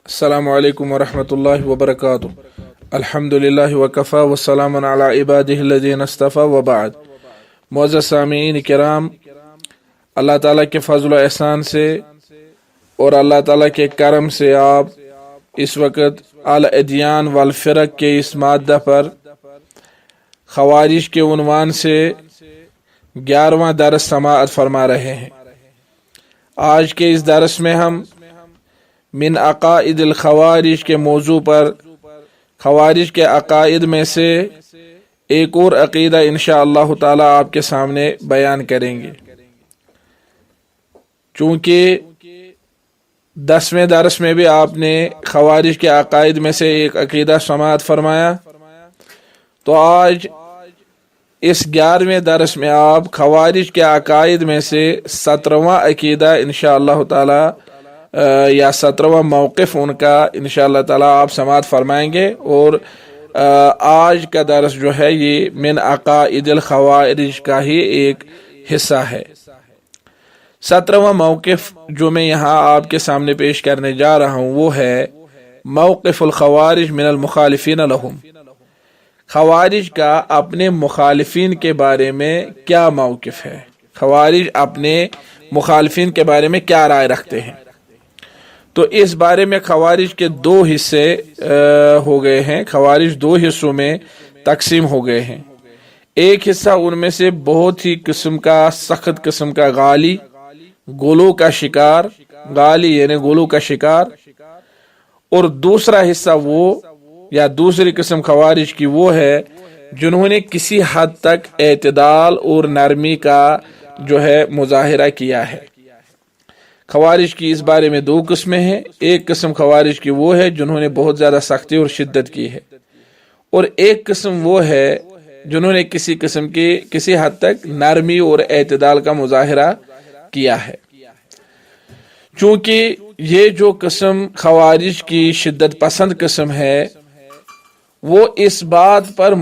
السلام علیکم ورحمۃ اللہ وبرکاتہ۔ الحمد للہ وکفا وسلام علی عبادہ الذین اصطفیٰ وبعد۔ معزز سامعین کرام، اللہ تعالیٰ کے فضل و احسان سے اور اللہ تعالیٰ کے کرم سے آپ اس وقت الادیان والفرق کے اس مادہ پر خوارج کے عنوان سے 11واں درس سماعت فرما رہے ہیں۔ آج کے اس درس میں ہم من عقائد الخوارج کے موضوع پر خوارج کے عقائد میں سے ایک اور عقیدہ انشاءاللہ تعالی آپ کے سامنے بیان کریں گے۔ چونکہ 10ویں درس میں بھی آپ نے خوارج کے عقائد میں سے ایک عقیدہ سماعت فرمایا، تو آج اس 11ویں درس میں آپ خوارج کے عقائد میں سے 17واں عقیدہ انشاءاللہ تعالی یا 17واں موقف ان کا انشاءاللہ تعالی آپ سماعت فرمائیں گے، اور آج کا درس جو ہے یہ من عقائد الخوارج کا ہی ایک حصہ ہے۔ 17واں موقف جو میں یہاں آپ کے سامنے پیش کرنے جا رہا ہوں وہ ہے موقف الخوارج من المخالفین لہم۔ خوارج کا اپنے مخالفین کے بارے میں کیا موقف ہے، خوارج اپنے مخالفین کے بارے میں کیا رائے رکھتے ہیں۔ تو اس بارے میں خوارج کے دو حصے ہو گئے ہیں، خوارج دو حصوں میں تقسیم ہو گئے ہیں۔ ایک حصہ ان میں سے بہت ہی قسم کا سخت قسم کا غالی، گولوں کا شکار، غالی یعنی گولوں کا شکار، اور دوسرا حصہ وہ یا دوسری قسم خوارج کی وہ ہے جنہوں نے کسی حد تک اعتدال اور نرمی کا جو ہے مظاہرہ کیا ہے۔ خوارج کی اس بارے میں دو قسمیں ہیں۔ ایک قسم خوارج کی وہ ہے جنہوں نے بہت زیادہ سختی اور شدت کی ہے، اور ایک قسم وہ ہے جنہوں نے کسی قسم کی کسی حد تک نرمی اور اعتدال کا مظاہرہ کیا ہے۔ چونکہ یہ جو قسم خوارج کی شدت پسند قسم ہے وہ اس بات پر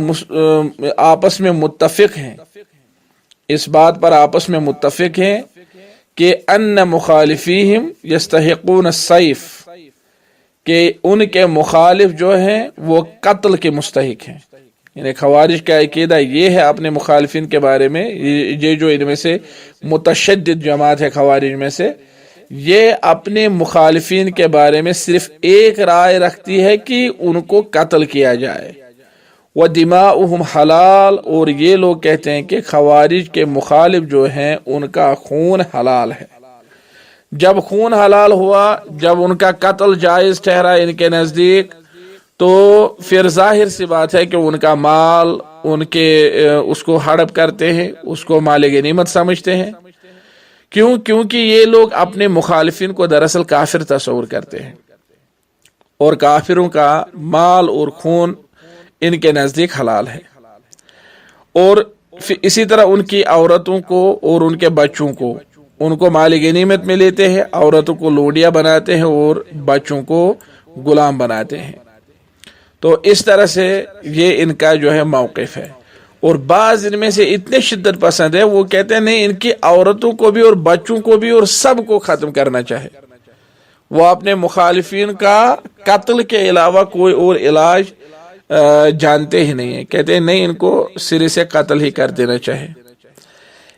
آپس میں متفق ہیں، اس بات پر آپس میں متفق ہیں کہ ان مخالفیہم یستحقون السیف، کہ ان کے مخالف جو ہیں وہ قتل کے مستحق ہیں۔ یعنی خوارج کا عقیدہ یہ ہے اپنے مخالفین کے بارے میں، یہ جو ان میں سے متشدد جماعت ہے خوارج میں سے، یہ اپنے مخالفین کے بارے میں صرف ایک رائے رکھتی ہے کہ ان کو قتل کیا جائے۔ وَدِمَاؤُهُمْ حلال، اور یہ لوگ کہتے ہیں کہ خوارج کے مخالف جو ہیں ان کا خون حلال ہے۔ جب خون حلال ہوا، جب ان کا قتل جائز ٹھہرا ان کے نزدیک، تو پھر ظاہر سی بات ہے کہ ان کا مال ان کے اس کو ہڑپ کرتے ہیں، اس کو مال غنیمت سمجھتے ہیں۔ کیونکہ یہ لوگ اپنے مخالفین کو دراصل کافر تصور کرتے ہیں، اور کافروں کا مال اور خون ان کے نزدیک حلال ہے، اور اسی طرح ان کی عورتوں کو اور ان کے بچوں کو ان کو مال غنیمت میں لیتے ہیں، عورتوں کو لوڈیاں بناتے ہیں اور بچوں کو غلام بناتے ہیں۔ تو اس طرح سے یہ ان کا جو ہے موقف ہے، اور بعض ان میں سے اتنے شدت پسند ہے وہ کہتے ہیں نہیں، ان کی عورتوں کو بھی اور بچوں کو بھی اور سب کو ختم کرنا چاہے۔ وہ اپنے مخالفین کا قتل کے علاوہ کوئی اور علاج جانتے ہی نہیں ہیں، کہتے ہیں نہیں، ان کو سرے سے قتل ہی کر دینا چاہے۔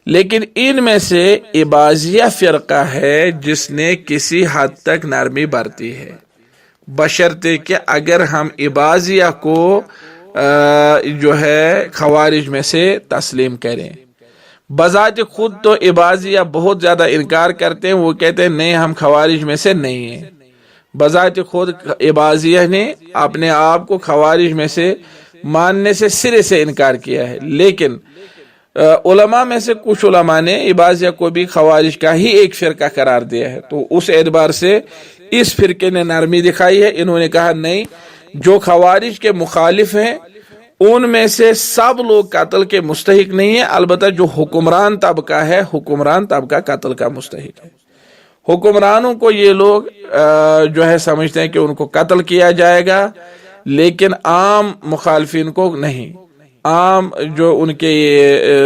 لیکن ان میں سے اباضیہ فرقہ ہے جس نے کسی حد تک نرمی برتی ہے، بشرطے کہ اگر ہم اباضیہ کو جو ہے خوارج میں سے تسلیم کریں۔ بذات خود تو اباضیہ بہت زیادہ انکار کرتے ہیں، وہ کہتے ہیں نہیں، ہم خوارج میں سے نہیں ہیں۔ بذات خود اباضیہ نے اپنے آپ کو خوارج میں سے ماننے سے سرے سے انکار کیا ہے، لیکن علماء میں سے کچھ علماء نے اباضیہ کو بھی خوارج کا ہی ایک فرقہ قرار دیا ہے۔ تو اس اعتبار سے اس فرقے نے نرمی دکھائی ہے، انہوں نے کہا نہیں، جو خوارج کے مخالف ہیں ان میں سے سب لوگ قتل کے مستحق نہیں ہیں، البتہ جو حکمران طبقہ ہے، حکمران طبقہ قتل کا مستحق ہے۔ حکمرانوں کو یہ لوگ جو ہے سمجھتے ہیں کہ ان کو قتل کیا جائے گا، لیکن عام مخالفین کو نہیں۔ عام جو ان کے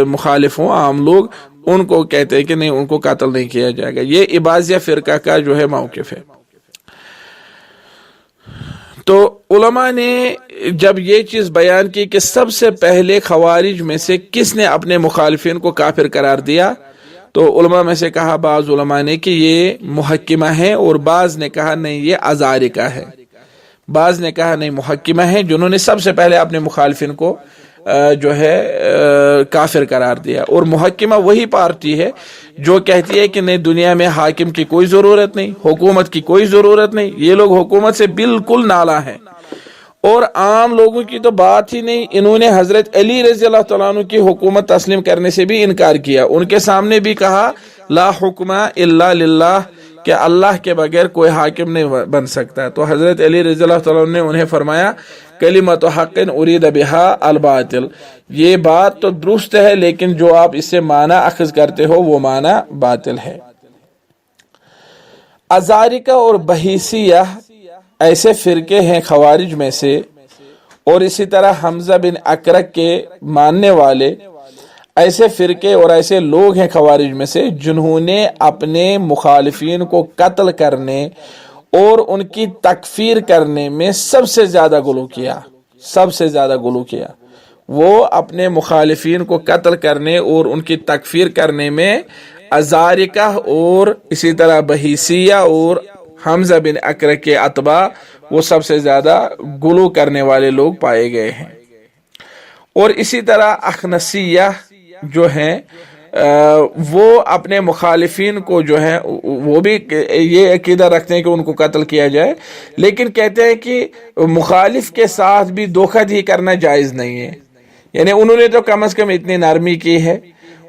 مخالف ہوں، عام لوگ، ان کو کہتے ہیں کہ نہیں، ان کو قتل نہیں کیا جائے گا۔ یہ اباضیہ فرقہ کا جو ہے موقف ہے۔ تو علماء نے جب یہ چیز بیان کی کہ سب سے پہلے خوارج میں سے کس نے اپنے مخالفین کو کافر قرار دیا، تو علماء میں سے کہا بعض علماء نے کہ یہ محکمہ ہے، اور بعض نے کہا نہیں یہ ازارقہ ہے، بعض نے کہا نہیں محکمہ ہے جنہوں نے سب سے پہلے اپنے مخالفین کو جو ہے کافر قرار دیا۔ اور محکمہ وہی پارٹی ہے جو کہتی ہے کہ نہیں دنیا میں حاکم کی کوئی ضرورت نہیں، حکومت کی کوئی ضرورت نہیں، یہ لوگ حکومت سے بالکل نالا ہیں، اور عام لوگوں کی تو بات ہی نہیں۔ انہوں نے حضرت علی رضی اللہ تعالیٰ عنہ کی حکومت تسلیم کرنے سے بھی انکار کیا، ان کے سامنے بھی کہا لا حکم الا للہ، کہ اللہ کے بغیر کوئی حاکم نہیں بن سکتا۔ تو حضرت علی رضی اللہ تعالیٰ عنہ نے انہیں فرمایا کلمۃ حق ارید بہا الباطل، یہ بات تو درست ہے لیکن جو آپ اس سے معنی اخذ کرتے ہو وہ معنی باطل ہے۔ ازارقہ اور بحیثیہ ایسے فرقے ہیں خوارج میں سے، اور اسی طرح حمزہ بن اکرک کے ماننے والے ایسے فرقے اور ایسے لوگ ہیں خوارج میں سے جنہوں نے اپنے مخالفین کو قتل کرنے اور ان کی تکفیر کرنے میں سب سے زیادہ غلو کیا، سب سے زیادہ غلو کیا۔ وہ اپنے مخالفین کو قتل کرنے اور ان کی تکفیر کرنے میں ازارقہ اور اسی طرح بحیثیہ اور حمزہ بن اکرک کے اتباع وہ سب سے زیادہ غلو کرنے والے لوگ پائے گئے ہیں۔ اور اسی طرح اخنسیہ جو ہیں وہ اپنے مخالفین کو جو ہے وہ بھی یہ عقیدہ رکھتے ہیں کہ ان کو قتل کیا جائے، لیکن کہتے ہیں کہ مخالف کے ساتھ بھی دھوکہ دہی کرنا جائز نہیں ہے، یعنی انہوں نے تو کم از کم اتنی نرمی کی ہے۔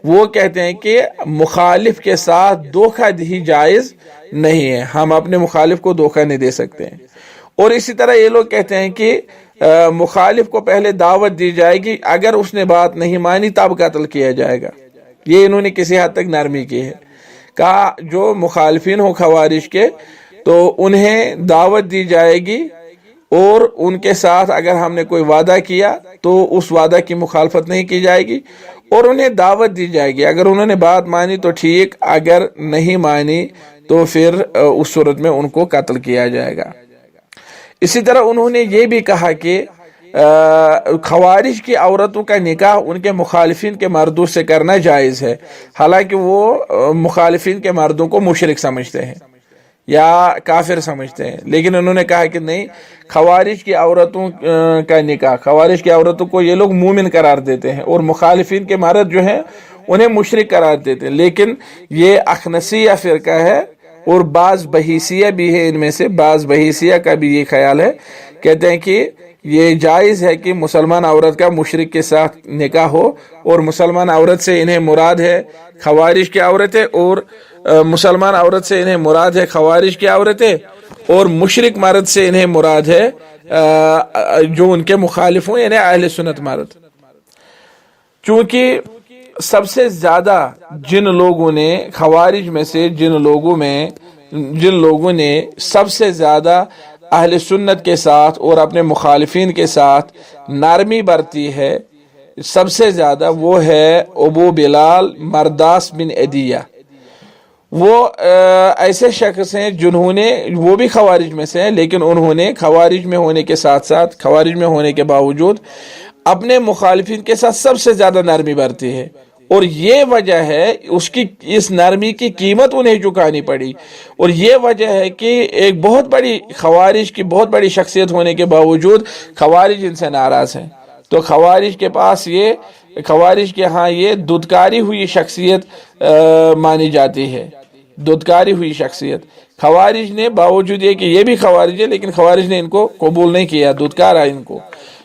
وہ کہتے ہیں کہ مخالف کے ساتھ دھوکہ دہی جائز نہیں ہے، ہم اپنے مخالف کو دھوکہ نہیں دے سکتے ہیں۔ اور اسی طرح یہ لوگ کہتے ہیں کہ مخالف کو پہلے دعوت دی جائے گی، اگر اس نے بات نہیں مانی تب قتل کیا جائے گا۔ یہ انہوں نے کسی حد تک نرمی کی ہے، کہا جو مخالفین ہو خوارج کے تو انہیں دعوت دی جائے گی، اور ان کے ساتھ اگر ہم نے کوئی وعدہ کیا تو اس وعدہ کی مخالفت نہیں کی جائے گی، اور انہیں دعوت دی جائے گی، اگر انہوں نے بات مانی تو ٹھیک، اگر نہیں مانی تو پھر اس صورت میں ان کو قتل کیا جائے گا۔ اسی طرح انہوں نے یہ بھی کہا کہ خوارج کی عورتوں کا نکاح ان کے مخالفین کے مردوں سے کرنا جائز ہے، حالانکہ وہ مخالفین کے مردوں کو مشرک سمجھتے ہیں یا کافر سمجھتے ہیں، لیکن انہوں نے کہا کہ نہیں، خوارج کی عورتوں کا نکاح، خوارج کی عورتوں کو یہ لوگ مومن قرار دیتے ہیں اور مخالفین کے مرد جو ہیں انہیں مشرک قرار دیتے ہیں۔ لیکن یہ اخنسیہ فرقہ ہے، اور بعض بحیثیہ بھی ہے، ان میں سے بعض بحیثیہ کا بھی یہ خیال ہے، کہتے ہیں کہ یہ جائز ہے کہ مسلمان عورت کا مشرک کے ساتھ نکاح ہو، اور مسلمان عورت سے انہیں مراد ہے خوارج کی عورتیں، اور مسلمان عورت سے انہیں مراد ہے خوارج کی عورتیں، اور مشرک مرد سے انہیں مراد ہے جو ان کے مخالف ہوں، یعنی اہل سنت مرد۔ چونکہ سب سے زیادہ جن لوگوں نے خوارج میں سے جن لوگوں نے سب سے زیادہ اہل سنت کے ساتھ اور اپنے مخالفین کے ساتھ نرمی برتی ہے سب سے زیادہ، وہ ہے ابو بلال مرداس بن عدیہ۔ وہ ایسے شخص ہیں جنہوں نے، وہ بھی خوارج میں سے ہیں، لیکن انہوں نے خوارج میں ہونے کے ساتھ ساتھ، خوارج میں ہونے کے باوجود اپنے مخالفین کے ساتھ سب سے زیادہ نرمی برتی ہے، اور یہ وجہ ہے اس نرمی کی قیمت انہیں چکانی پڑی، اور یہ وجہ ہے کہ ایک بہت بڑی خوارج کی بہت بڑی شخصیت ہونے کے باوجود خوارج ان سے ناراض ہیں۔ تو خوارج کے پاس خوارج کے ہاں یہ دودکاری ہوئی شخصیت مانی جاتی ہے، دودکاری ہوئی شخصیت۔ خوارج نے باوجود یہ کہ یہ بھی خوارج ہے، لیکن خوارج نے ان کو قبول نہیں کیا، دودکارا ان کو،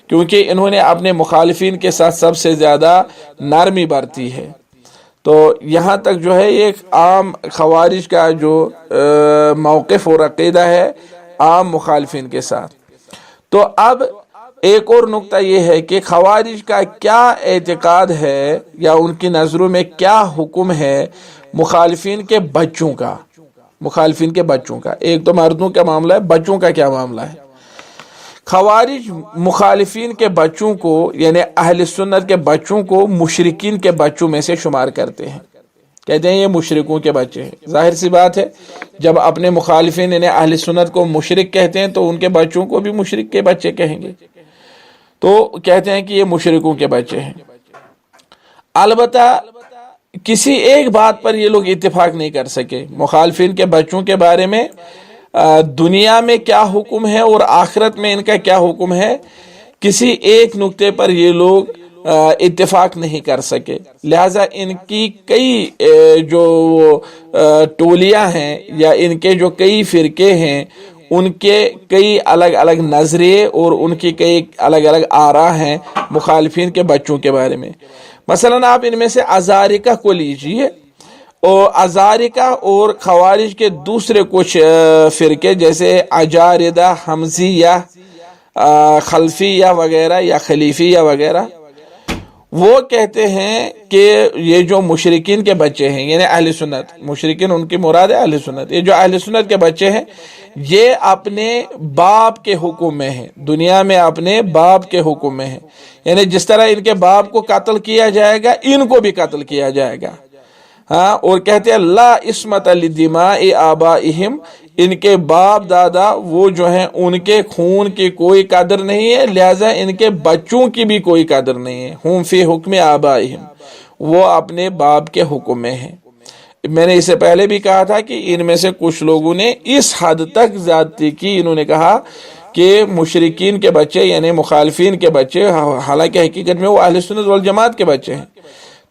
کیونکہ انہوں نے اپنے مخالفین کے ساتھ سب سے زیادہ نرمی برتی ہے۔ تو یہاں تک جو ہے ایک عام خوارج کا جو موقف اور عقیدہ ہے عام مخالفین کے ساتھ۔ تو اب ایک اور نقطہ یہ ہے کہ خوارج کا کیا اعتقاد ہے یا ان کی نظروں میں کیا حکم ہے مخالفین کے بچوں کا، مخالفین کے بچوں کا۔ ایک تو مردوں کا معاملہ ہے، بچوں کا کیا معاملہ ہے؟ خوارج مخالفین کے بچوں کو، یعنی اہل سنت کے بچوں کو مشرکین کے بچوں میں سے شمار کرتے ہیں، کہتے ہیں یہ مشرکوں کے بچے ہیں۔ ظاہر سی بات ہے جب اپنے مخالفین انہیں اہل سنت کو مشرک کہتے ہیں تو ان کے بچوں کو بھی مشرک کے بچے کہیں گے، تو کہتے ہیں کہ یہ مشرکوں کے بچے ہیں۔ البتہ کسی ایک بات پر یہ لوگ اتفاق نہیں کر سکے، مخالفین کے بچوں کے بارے میں دنیا میں کیا حکم ہے اور آخرت میں ان کا کیا حکم ہے، کسی ایک نقطے پر یہ لوگ اتفاق نہیں کر سکے، لہذا ان کی کئی جو ٹولیاں ہیں یا ان کے جو کئی فرقے ہیں ان کے کئی الگ الگ نظریے اور ان کی کئی الگ الگ آراء ہیں مخالفین کے بچوں کے بارے میں۔ مثلا آپ ان میں سے ازارقہ کو لیجئے، اور ازارقہ اور خوارج کے دوسرے کچھ فرقے جیسے اجاردہ، حمزیہ، خلفیہ وغیرہ یا خلیفیہ وغیرہ، وہ کہتے ہیں کہ یہ جو مشرکین کے بچے ہیں یعنی اہل سنت، مشرکین ان کی مراد ہے اہل سنت، یہ جو اہل سنت کے بچے ہیں یہ اپنے باپ کے حکم میں ہیں، دنیا میں اپنے باپ کے حکم میں ہیں، یعنی جس طرح ان کے باپ کو قتل کیا جائے گا ان کو بھی قتل کیا جائے گا۔ ہاں، اور کہتے ہیں لا عصمت لدماء آبائہم، ان کے باپ دادا وہ جو ہیں ان کے خون کی کوئی قدر نہیں ہے، لہذا ان کے بچوں کی بھی کوئی قدر نہیں ہے۔ ہم فی حکم آبائہم، وہ اپنے باپ کے حکم میں ہیں۔ میں نے اسے پہلے بھی کہا تھا کہ ان میں سے کچھ لوگوں نے اس حد تک زیادتی کی، انہوں نے کہا کہ مشرکین کے بچے یعنی مخالفین کے بچے، حالانکہ حقیقت میں وہ اہل سنت والجماعت کے بچے ہیں،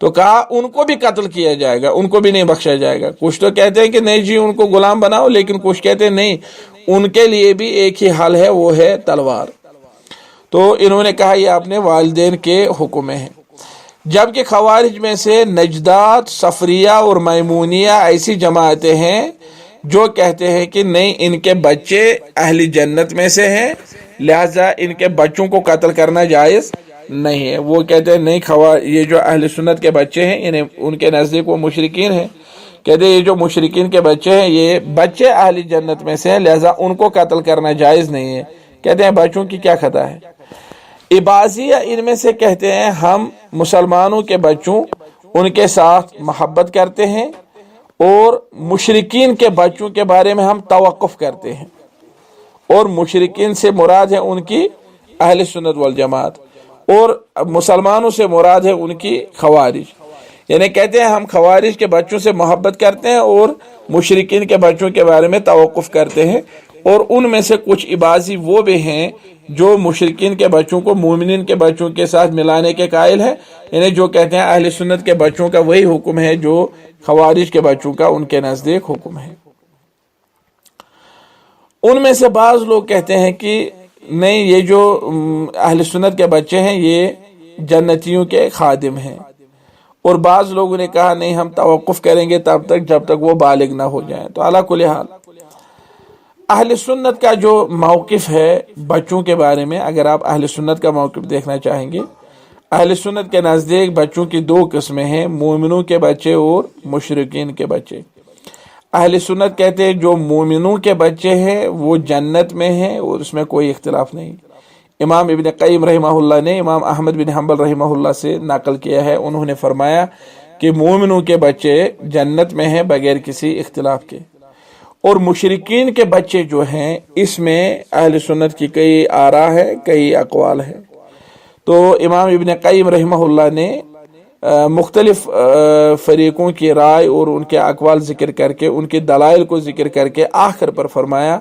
تو کہا ان کو بھی قتل کیا جائے گا، ان کو بھی نہیں بخشا جائے گا۔ کچھ تو کہتے ہیں کہ نہیں جی ان کو غلام بناؤ، لیکن کچھ کہتے ہیں نہیں، ان کے لیے بھی ایک ہی حل ہے، وہ ہے تلوار۔ تو انہوں نے کہا یہ اپنے والدین کے حکم میں ہے۔ جبکہ خوارج میں سے نجدات، صفریہ اور میمونیہ ایسی جماعتیں ہیں جو کہتے ہیں کہ نہیں ان کے بچے اہل جنت میں سے ہیں، لہذا ان کے بچوں کو قتل کرنا جائز نہیں ہے۔ وہ کہتے ہیں نہیں، یہ جو اہل سنت کے بچے ہیں یعنی ان کے نزدیک وہ مشرکین ہیں، کہتے ہیں یہ جو مشرکین کے بچے ہیں یہ بچے اہل جنت میں سے ہیں، لہذا ان کو قتل کرنا جائز نہیں ہے۔ کہتے ہیں بچوں کی کیا خطا ہے۔ عباضیہ ان میں سے کہتے ہیں ہم مسلمانوں کے بچوں ان کے ساتھ محبت کرتے ہیں اور مشرکین کے بچوں کے بارے میں ہم توقف کرتے ہیں، اور مشرکین سے مراد ہے ان کی اہل سنت والجماعت، اور مسلمانوں سے مراد ہے ان کی خوارج، یعنی کہتے ہیں ہم خوارج کے بچوں سے محبت کرتے ہیں اور مشرکین کے بچوں کے بارے میں توقف کرتے ہیں۔ اور ان میں سے کچھ عباضی وہ بھی ہیں جو مشرکین کے بچوں کو مومنین کے بچوں کے ساتھ ملانے کے قائل ہیں، یعنی جو کہتے ہیں اہل سنت کے بچوں کا وہی حکم ہے جو خوارج کے بچوں کا ان کے نزدیک حکم ہے۔ ان میں سے بعض لوگ کہتے ہیں کہ نہیں یہ جو اہل سنت کے بچے ہیں یہ جنتیوں کے خادم ہیں، اور بعض لوگوں نے کہا نہیں ہم توقف کریں گے تب تک جب تک وہ بالغ نہ ہو جائیں۔ تو علی کل حال اہل سنت کا جو موقف ہے بچوں کے بارے میں، اگر آپ اہل سنت کا موقف دیکھنا چاہیں گے، اہل سنت کے نزدیک بچوں کی دو قسمیں ہیں، مومنوں کے بچے اور مشرکین کے بچے۔ اہل سنت کہتے ہیں جو مومنوں کے بچے ہیں وہ جنت میں ہیں اور اس میں کوئی اختلاف نہیں۔ امام ابن قیم رحمہ اللہ نے امام احمد بن حنبل رحمہ اللہ سے نقل کیا ہے، انہوں نے فرمایا کہ مومنوں کے بچے جنت میں ہیں بغیر کسی اختلاف کے، اور مشرکین کے بچے جو ہیں اس میں اہل سنت کی کئی آراء ہے، کئی اقوال ہے۔ تو امام ابن قیم رحمہ اللہ نے مختلف فریقوں کی رائے اور ان کے اقوال ذکر کر کے، ان کے دلائل کو ذکر کر کے آخر پر فرمایا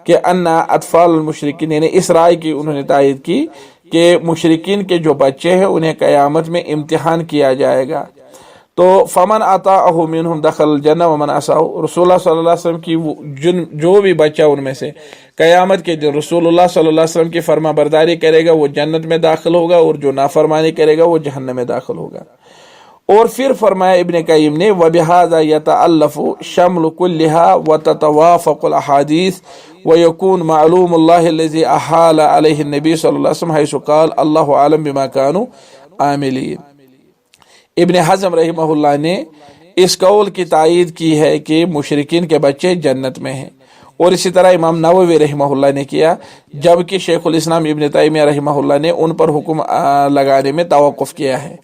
کہ ان اطفال المشرکین، یعنی اس رائے کی انہوں نے تائید کی کہ مشرکین کے جو بچے ہیں انہیں قیامت میں امتحان کیا جائے گا، تو فمن اطاعہ منہم دخل الجنہ ومن عصاہ، رسول اللہ صلی اللہ علیہ وسلم کی جو بھی بچہ ان میں سے قیامت کے دن رسول اللہ صلی اللہ علیہ وسلم کی فرما برداری کرے گا وہ جنت میں داخل ہوگا، اور جو نافرمانی کرے گا وہ جہنم میں داخل ہوگا۔ اور پھر فرمایا ابن قیم نے وَبِهَذَا يَتَأَلَّفُ شَمْلُ كُلِّهَا وَتَتَوَافَقُ الْأَحَادِيثُ وَيَكُونُ مَعْلُومُ اللَّهِ الَّذِي أَحَالَ عَلَيْهِ النَّبِيُّ صلی اللہ علیہ وسلم حيث قال اللَّهُ أَعْلَمُ بِمَا كَانُوا عَامِلِينَ۔ ابن حزم رحمہ اللہ نے اس قول کی تائید کی ہے کہ مشرکین کے بچے جنت میں ہیں، اور اسی طرح امام نووی رحمہ اللہ نے کیا، جبکہ شیخ الاسلام ابن تیمیہ رحمہ اللہ نے ان پر حکم لگانے میں توقف کیا ہے۔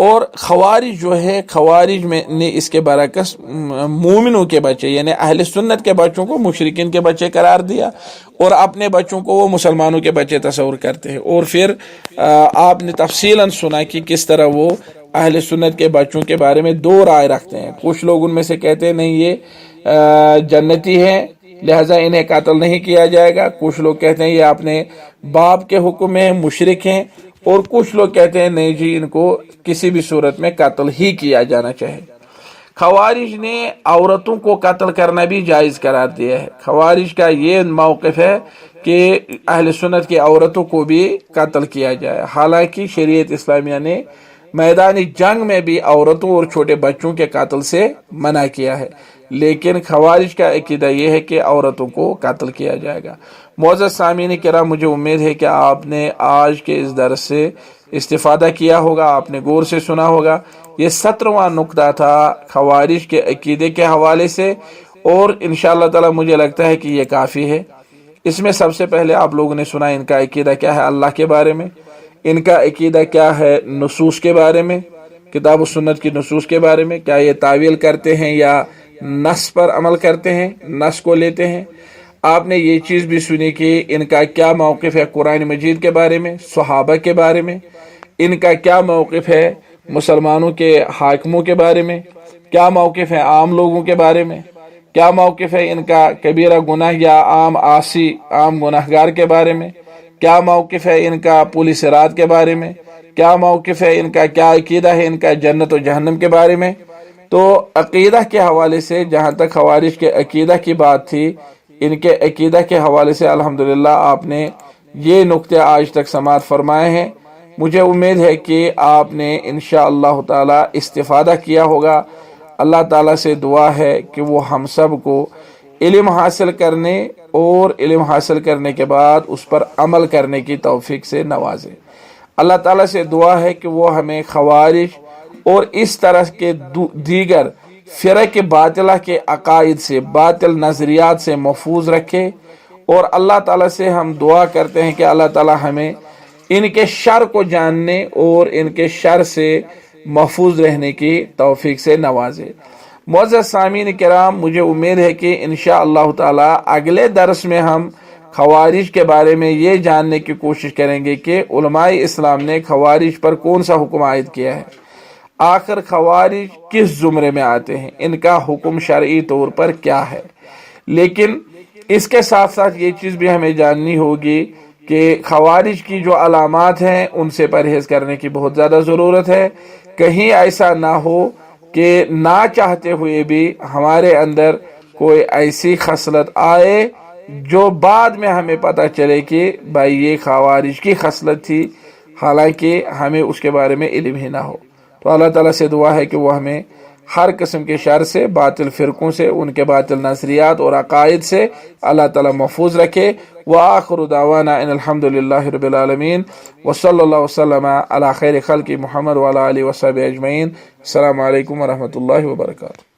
اور خوارج جو ہے، خوارج میں نے اس کے برعکس مومنوں کے بچے یعنی اہل سنت کے بچوں کو مشرکین کے بچے قرار دیا، اور اپنے بچوں کو وہ مسلمانوں کے بچے تصور کرتے ہیں۔ اور پھر آپ نے تفصیلاً سنا کہ کس طرح وہ اہل سنت کے بچوں کے بارے میں دو رائے رکھتے ہیں۔ کچھ لوگ ان میں سے کہتے ہیں نہیں یہ جنتی ہیں لہذا انہیں قتل نہیں کیا جائے گا، کچھ لوگ کہتے ہیں یہ اپنے باپ کے حکم میں مشرک ہیں، اور کچھ لوگ کہتے ہیں نہیں جی ان کو کسی بھی صورت میں قتل ہی کیا جانا چاہے۔ خوارج نے عورتوں کو قتل کرنا بھی جائز قرار دیا ہے۔ خوارج کا یہ موقف ہے کہ اہل سنت کی عورتوں کو بھی قتل کیا جائے، حالانکہ شریعت اسلامیہ نے میدان جنگ میں بھی عورتوں اور چھوٹے بچوں کے قتل سے منع کیا ہے، لیکن خوارج کا عقیدہ یہ ہے کہ عورتوں کو قتل کیا جائے گا۔ معزز سامعین کرام، مجھے امید ہے کہ آپ نے آج کے اس درس سے استفادہ کیا ہوگا، آپ نے غور سے سنا ہوگا۔ یہ 17واں نقطہ تھا خوارج کے عقیدے کے حوالے سے، اور انشاءاللہ تعالی مجھے لگتا ہے کہ یہ کافی ہے۔ اس میں سب سے پہلے آپ لوگوں نے سنا ان کا عقیدہ کیا ہے اللہ کے بارے میں، ان کا عقیدہ کیا ہے نصوص کے بارے میں، کتاب و سنت کی نصوص کے بارے میں، کیا یہ تعویل کرتے ہیں یا نص پر عمل کرتے ہیں، نص کو لیتے ہیں۔ آپ نے یہ چیز بھی سنی کہ ان کا کیا موقف ہے قرآن مجید کے بارے میں، صحابہ کے بارے میں، ان کا کیا موقف ہے مسلمانوں کے حاکموں کے بارے میں، کیا موقف ہے عام لوگوں کے بارے میں، کیا موقف ہے ان کا کبیرہ گناہ یا عام عاصی عام گناہگار کے بارے میں، کیا موقف ہے ان کا پولیس رات کے بارے میں، کیا موقف ہے ان کا، کیا عقیدہ ہے ان کا جنت و جہنم کے بارے میں۔ تو عقیدہ کے حوالے سے جہاں تک خوارج کے عقیدہ کی بات تھی، ان کے عقیدہ کے حوالے سے الحمدللہ آپ نے یہ نقطے آج تک سماعت فرمائے ہیں۔ مجھے امید ہے کہ آپ نے انشاءاللہ تعالی استفادہ کیا ہوگا۔ اللہ تعالیٰ سے دعا ہے کہ وہ ہم سب کو علم حاصل کرنے اور علم حاصل کرنے کے بعد اس پر عمل کرنے کی توفیق سے نوازے۔ اللہ تعالیٰ سے دعا ہے کہ وہ ہمیں خوارج اور اس طرح کے دیگر فرق باطلہ کے عقائد سے، باطل نظریات سے محفوظ رکھے، اور اللہ تعالیٰ سے ہم دعا کرتے ہیں کہ اللہ تعالیٰ ہمیں ان کے شر کو جاننے اور ان کے شر سے محفوظ رہنے کی توفیق سے نوازے۔ معزز سامعین کرام، مجھے امید ہے کہ انشاءاللہ تعالی اگلے درس میں ہم خوارج کے بارے میں یہ جاننے کی کوشش کریں گے کہ علماء اسلام نے خوارج پر کون سا حکم عائد کیا ہے، آخر خوارج کس زمرے میں آتے ہیں، ان کا حکم شرعی طور پر کیا ہے۔ لیکن اس کے ساتھ ساتھ یہ چیز بھی ہمیں جاننی ہوگی کہ خوارج کی جو علامات ہیں ان سے پرہیز کرنے کی بہت زیادہ ضرورت ہے۔ کہیں ایسا نہ ہو کہ نہ چاہتے ہوئے بھی ہمارے اندر کوئی ایسی خصلت آئے جو بعد میں ہمیں پتہ چلے کہ بھائی یہ خوارج کی خصلت تھی، حالانکہ ہمیں اس کے بارے میں علم ہی نہ ہو۔ تو اللہ تعالیٰ سے دعا ہے کہ وہ ہمیں ہر قسم کے شر سے، باطل فرقوں سے، ان کے باطل نظریات اور عقائد سے اللہ تعالیٰ محفوظ رکھے۔ وآخر دعوانا ان الحمد للہ رب العالمین، وصلی اللہ وسلم علی خیر خلق محمد وعلی آلہ وصحبہ اجمعین۔ السلام علیکم ورحمۃ اللہ وبرکاتہ۔